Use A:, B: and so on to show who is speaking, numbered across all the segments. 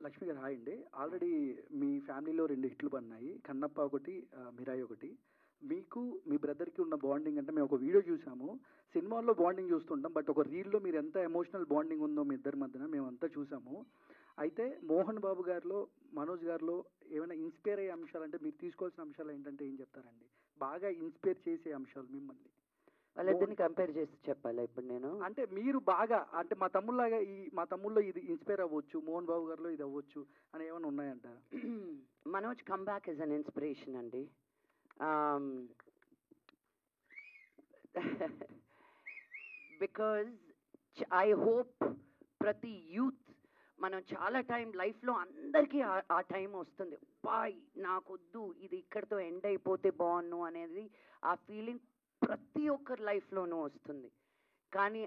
A: లక్ష్మి గారు హాయ్ అండి. ఆల్రెడీ మీ ఫ్యామిలీలో 2 హిట్లు పడినాయి. 'కన్నప్ప' ఒకటి, 'మిరాయి' ఒకటి. మీకు మీ బ్రదర్‌కి ఉన్న బాండింగ్ అంటే మేము ఒక వీడియో చూసాము. సినిమాల్లో బాండింగ్ చూస్తుంటాం. బట్ ఒక రీల్‌లో మీరు ఎంత ఎమోషనల్ బాండింగ్ ఉందో మీ ఇద్దరి మధ్యన మేమంతా చూసాము. అయితే 'మోహన్ బాబు' గారిలో, 'మనోజ్' గారిలో ఏమైనా ఇన్‌స్పైర్ అయ్యే అంశాలంటే మీరు తీసుకోవాల్సిన అంశాలు ఏంటంటే ఏం చెప్తారండి? బాగా ఇన్‌స్పైర్ చేసే అంశాలు మిమ్మల్ని.
B: వాళ్ళిద్దరిని కంపేర్ చేసి చెప్పాలా ఇప్పుడు నేను?
A: అంటే మీరు బాగా అంటే మా తమ్ముళ్ళలో ఇది ఇన్‌స్పైర్ అవ్వచ్చు. 'మోహన్ బాబు' గారిలో ఇది అవ్వచ్చు అని ఏమైనా ఉన్నాయంటారా?
B: Manoj comeback is an inspiration అండి. బికాజ్ ఐ హోప్ ప్రతి యూత్ మనం చాలా టైం లైఫ్లో అందరికీ ఆ టైం వస్తుంది. బాయ్ నాకొద్దు, ఇది ఇక్కడితో ఎండ్ అయిపోతే బాగున్ను అనేది ఆ ఫీలింగ్ ప్రతి ఒక్కరి లైఫ్లోనూ వస్తుంది. కానీ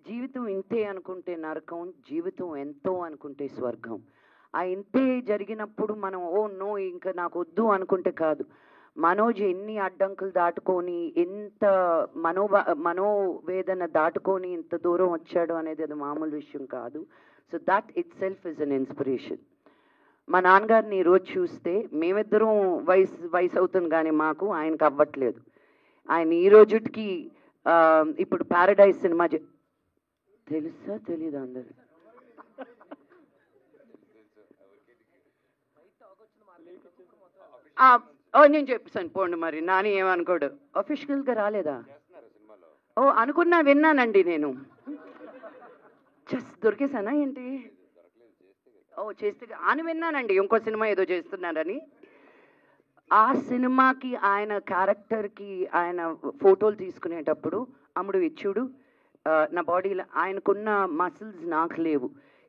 B: జీవితం ఇంతే అనుకుంటే నరకం, జీవితం ఎంతో అనుకుంటే స్వర్గం. ఆ ఇంతే జరిగినప్పుడు మనం ఓ నో ఇంకా నాకు వద్దు అనుకుంటే కాదు. మనోజ్ ఎన్ని అడ్డంకులు దాటుకొని ఎంత మనోవేదన దాటుకొని ఇంత దూరం వచ్చాడు అనేది అది మామూలు విషయం కాదు. So that it self is an inspiration. మా నాన్నగారిని ఈరోజు చూస్తే మేమిద్దరం వయసు అవుతుంది కానీ మాకు ఆయనకు అవ్వట్లేదు. ఆయన ఈ రోజుకి ఇప్పుడు ప్యారడైజ్ సినిమా తెలుసా తెలీదా అందరు? నేను చెప్పాను పోండి, మరి నాని ఏమనుకోడు. అఫీషియల్గా రాలేదా? ఓ అనుకున్నా, విన్నానండి నేను. దొరికేసానా ఏంటి? ఓ చేస్తే అని విన్నానండి, ఇంకో సినిమా ఏదో చేస్తున్నారని. ఆ సినిమాకి ఆయన క్యారెక్టర్కి ఆయన ఫోటోలు తీసుకునేటప్పుడు అమ్ముడు ఇచ్చుడు నా బాడీలో ఆయనకున్న మసిల్స్ నాకు లేవు.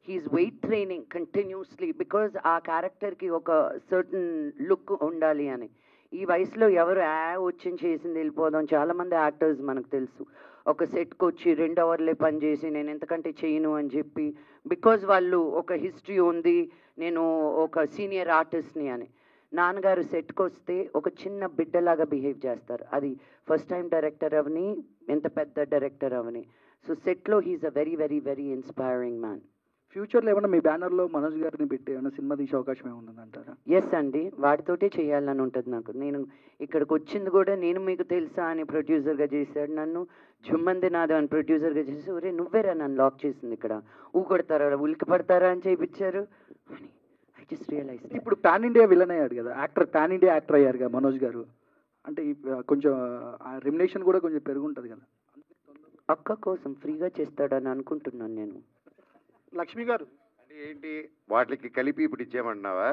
B: He's weight training continuously because ఆ క్యారెక్టర్కి ఒక సర్టన్ లుక్ ఉండాలి అని. ఈ వయసులో ఎవరు వచ్చి చేసింది వెళ్ళిపోదాం. చాలామంది యాక్టర్స్ మనకు తెలుసు ఒక సెట్కి వచ్చి 2 అవర్లే పనిచేసి నేను ఎంతకంటే చేయను అని చెప్పి, బికాజ్ వాళ్ళు ఒక హిస్టరీ ఉంది, నేను ఒక సీనియర్ ఆర్టిస్ట్ని అని. నాన్నగారు సెట్కి వస్తే ఒక చిన్న బిడ్డలాగా బిహేవ్ చేస్తారు. అది ఫస్ట్ టైం డైరెక్టర్ అవని, ఎంత పెద్ద డైరెక్టర్ అవని. సో సెట్లో he's a very very very inspiring man.
A: ఫ్యూచర్లో ఏమైనా మీ బ్యానర్లో మనోజ్ గారిని పెట్టి ఏమైనా సినిమా తీసే అవకాశం ఏమైనా అంటారా?
B: ఎస్ అండి, వాటితోటే చేయాలని ఉంటుంది నాకు. నేను ఇక్కడికి వచ్చింది కూడా నేను మీకు తెలుసా అని ప్రొడ్యూసర్గా చేశాడు నన్ను. జుమ్మంది నాదో అని ప్రొడ్యూసర్గా చేసి ఒరే నువ్వేరా నన్ను లాక్ చేసింది ఇక్కడ, ఊకొడతారా ఉలికి పడతారా అని చేయించారు అని ఐ జస్ట్ రియలైజ్.
A: ఇప్పుడు పాన్ ఇండియా విలన్ అయ్యాడు కదా యాక్టర్, పాన్ ఇండియా యాక్టర్ అయ్యారు కదా మనోజ్ గారు. అంటే కొంచెం రెమ్యునేషన్ కూడా కొంచెం పెరుగుంటుంది కదా.
B: అక్క కోసం ఫ్రీగా చేస్తాడని అనుకుంటున్నాను నేను.
A: లక్ష్మి గారు
C: అంటే ఏంటి వాటికి కలిపి ఇప్పుడు ఇచ్చేయమంటున్నావా?